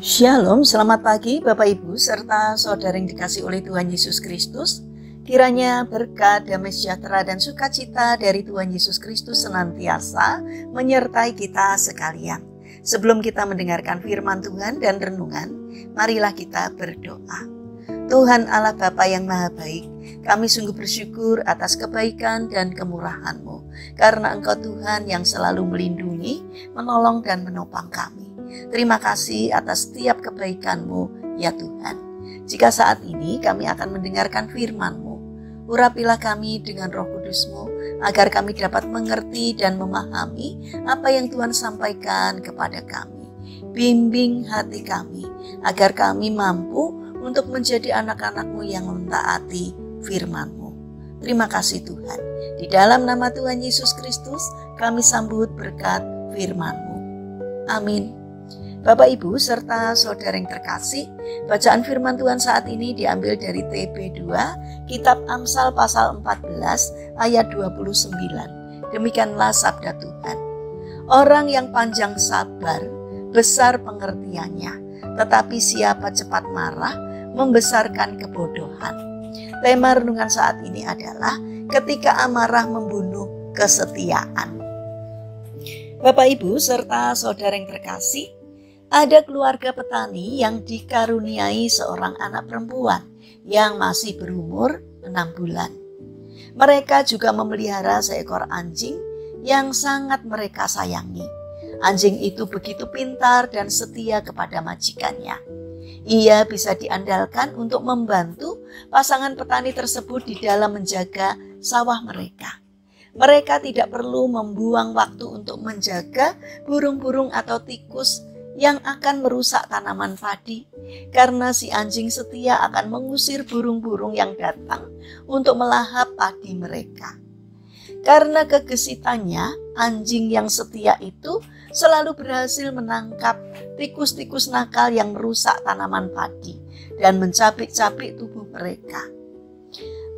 Shalom, selamat pagi Bapak Ibu serta saudara yang dikasih oleh Tuhan Yesus Kristus. Kiranya berkat, damai sejahtera dan sukacita dari Tuhan Yesus Kristus senantiasa menyertai kita sekalian. Sebelum kita mendengarkan firman Tuhan dan renungan, marilah kita berdoa. Tuhan Allah Bapa yang Maha Baik, kami sungguh bersyukur atas kebaikan dan kemurahan-Mu, karena Engkau Tuhan yang selalu melindungi, menolong dan menopang kami. Terima kasih atas setiap kebaikan-Mu, ya Tuhan. Jika saat ini kami akan mendengarkan firman-Mu, urapilah kami dengan Roh Kudus-Mu, agar kami dapat mengerti dan memahami apa yang Tuhan sampaikan kepada kami. Bimbing hati kami, agar kami mampu untuk menjadi anak-anak-Mu yang mentaati firman-Mu. Terima kasih Tuhan. Di dalam nama Tuhan Yesus Kristus, kami sambut berkat firman-Mu. Amin. Bapak Ibu serta saudara yang terkasih, bacaan firman Tuhan saat ini diambil dari TB2, Kitab Amsal pasal 14 ayat 29. Demikianlah sabda Tuhan. Orang yang panjang sabar, besar pengertiannya, tetapi siapa cepat marah, membesarkan kebodohan. Tema renungan saat ini adalah ketika amarah membunuh kesetiaan. Bapak Ibu serta saudara yang terkasih, ada keluarga petani yang dikaruniai seorang anak perempuan yang masih berumur 6 bulan. Mereka juga memelihara seekor anjing yang sangat mereka sayangi. Anjing itu begitu pintar dan setia kepada majikannya. Ia bisa diandalkan untuk membantu pasangan petani tersebut di dalam menjaga sawah mereka. Mereka tidak perlu membuang waktu untuk menjaga burung-burung atau tikus yang akan merusak tanaman padi, karena si anjing setia akan mengusir burung-burung yang datang untuk melahap padi mereka. Karena kegesitannya, anjing yang setia itu selalu berhasil menangkap tikus-tikus nakal yang merusak tanaman padi dan mencabik-cabik tubuh mereka.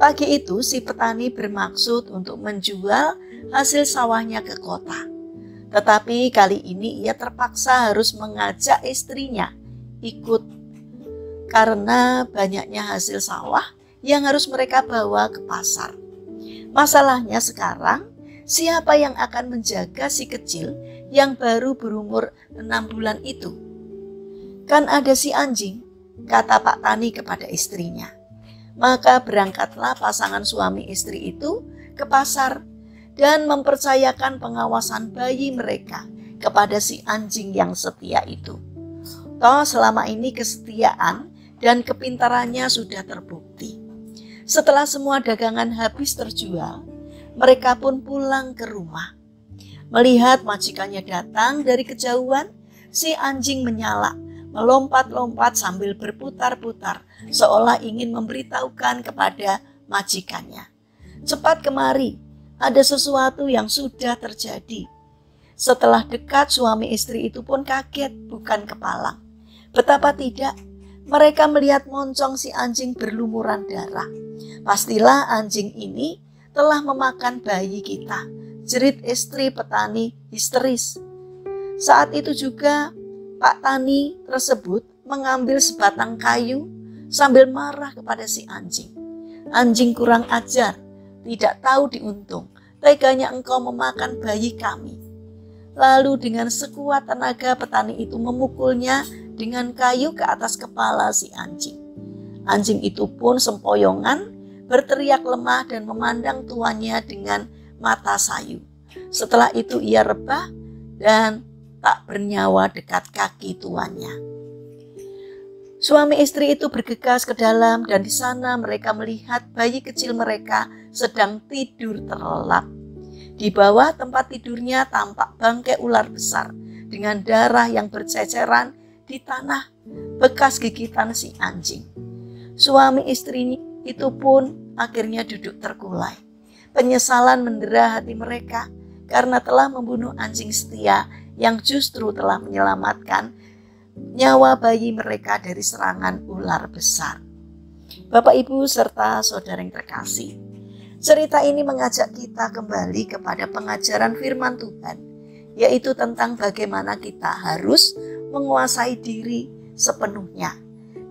Pagi itu si petani bermaksud untuk menjual hasil sawahnya ke kota. Tetapi kali ini ia terpaksa harus mengajak istrinya ikut karena banyaknya hasil sawah yang harus mereka bawa ke pasar. Masalahnya sekarang, siapa yang akan menjaga si kecil yang baru berumur 6 bulan itu? Kan ada si anjing, kata Pak Tani kepada istrinya. Maka berangkatlah pasangan suami istri itu ke pasar dan mempercayakan pengawasan bayi mereka kepada si anjing yang setia itu. Toh selama ini kesetiaan dan kepintarannya sudah terbukti. Setelah semua dagangan habis terjual, mereka pun pulang ke rumah. Melihat majikannya datang dari kejauhan, si anjing menyala, melompat-lompat sambil berputar-putar, seolah ingin memberitahukan kepada majikannya, "Cepat kemari, ada sesuatu yang sudah terjadi." Setelah dekat, suami istri itu pun kaget bukan kepalang. Betapa tidak, mereka melihat moncong si anjing berlumuran darah. "Pastilah anjing ini telah memakan bayi kita," jerit istri petani histeris. Saat itu juga Pak Tani tersebut mengambil sebatang kayu sambil marah kepada si anjing. "Anjing kurang ajar, tidak tahu diuntung. Teganya engkau memakan bayi kami." Lalu dengan sekuat tenaga petani itu memukulnya dengan kayu ke atas kepala si anjing. Anjing itu pun sempoyongan berteriak lemah dan memandang tuannya dengan mata sayu. Setelah itu ia rebah dan tak bernyawa dekat kaki tuannya. Suami istri itu bergegas ke dalam dan di sana mereka melihat bayi kecil mereka sedang tidur terlelap. Di bawah tempat tidurnya tampak bangkai ular besar dengan darah yang berceceran di tanah, bekas gigitan si anjing. Suami istri itu pun akhirnya duduk terkulai. Penyesalan mendera hati mereka karena telah membunuh anjing setia yang justru telah menyelamatkan nyawa bayi mereka dari serangan ular besar. Bapak, Ibu, serta saudara yang terkasih, cerita ini mengajak kita kembali kepada pengajaran firman Tuhan, yaitu tentang bagaimana kita harus menguasai diri sepenuhnya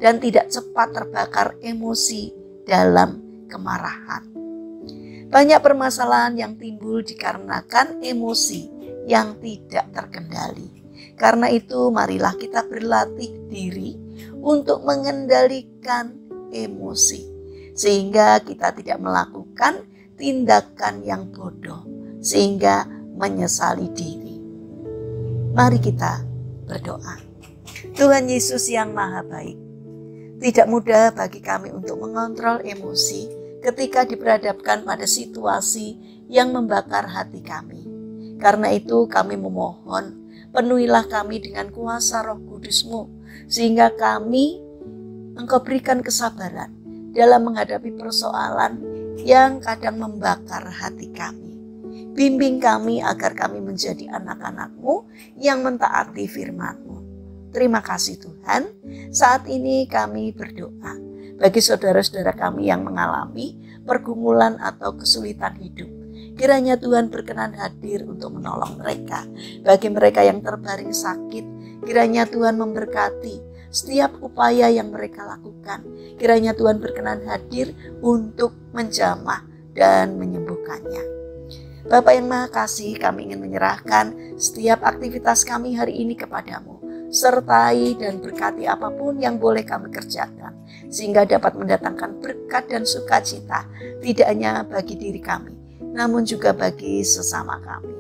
dan tidak cepat terbakar emosi dalam kemarahan. Banyak permasalahan yang timbul dikarenakan emosi yang tidak terkendali. Karena itu marilah kita berlatih diri untuk mengendalikan emosi, sehingga kita tidak melakukan tindakan yang bodoh, sehingga menyesali diri. Mari kita berdoa. Tuhan Yesus yang Maha Baik, tidak mudah bagi kami untuk mengontrol emosi ketika diperhadapkan pada situasi yang membakar hati kami. Karena itu kami memohon, penuhilah kami dengan kuasa Roh Kudus-Mu, sehingga Engkau berikan kesabaran dalam menghadapi persoalan yang kadang membakar hati kami. Bimbing kami agar kami menjadi anak-anak-Mu yang mentaati firman-Mu. Terima kasih Tuhan, saat ini kami berdoa bagi saudara-saudara kami yang mengalami pergumulan atau kesulitan hidup. Kiranya Tuhan berkenan hadir untuk menolong mereka. Bagi mereka yang terbaring sakit, kiranya Tuhan memberkati setiap upaya yang mereka lakukan. Kiranya Tuhan berkenan hadir untuk menjamah dan menyembuhkannya. Bapa yang Maha Kasih, kami ingin menyerahkan setiap aktivitas kami hari ini kepadamu. Sertai dan berkati apapun yang boleh kami kerjakan, sehingga dapat mendatangkan berkat dan sukacita, tidak hanya bagi diri kami, namun juga bagi sesama kami.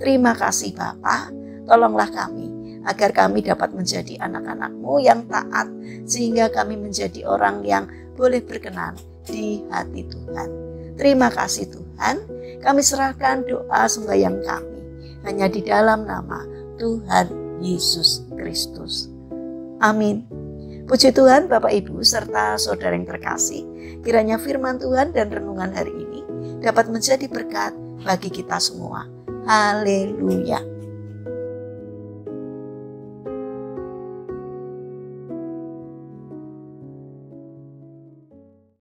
Terima kasih Bapa, tolonglah kami, agar kami dapat menjadi anak-anak-Mu yang taat, sehingga kami menjadi orang yang boleh berkenan di hati Tuhan. Terima kasih Tuhan, kami serahkan doa sembahyang kami, hanya di dalam nama Tuhan Yesus Kristus. Amin. Puji Tuhan Bapak Ibu serta saudara yang terkasih, kiranya firman Tuhan dan renungan hari ini dapat menjadi berkat bagi kita semua. Haleluya.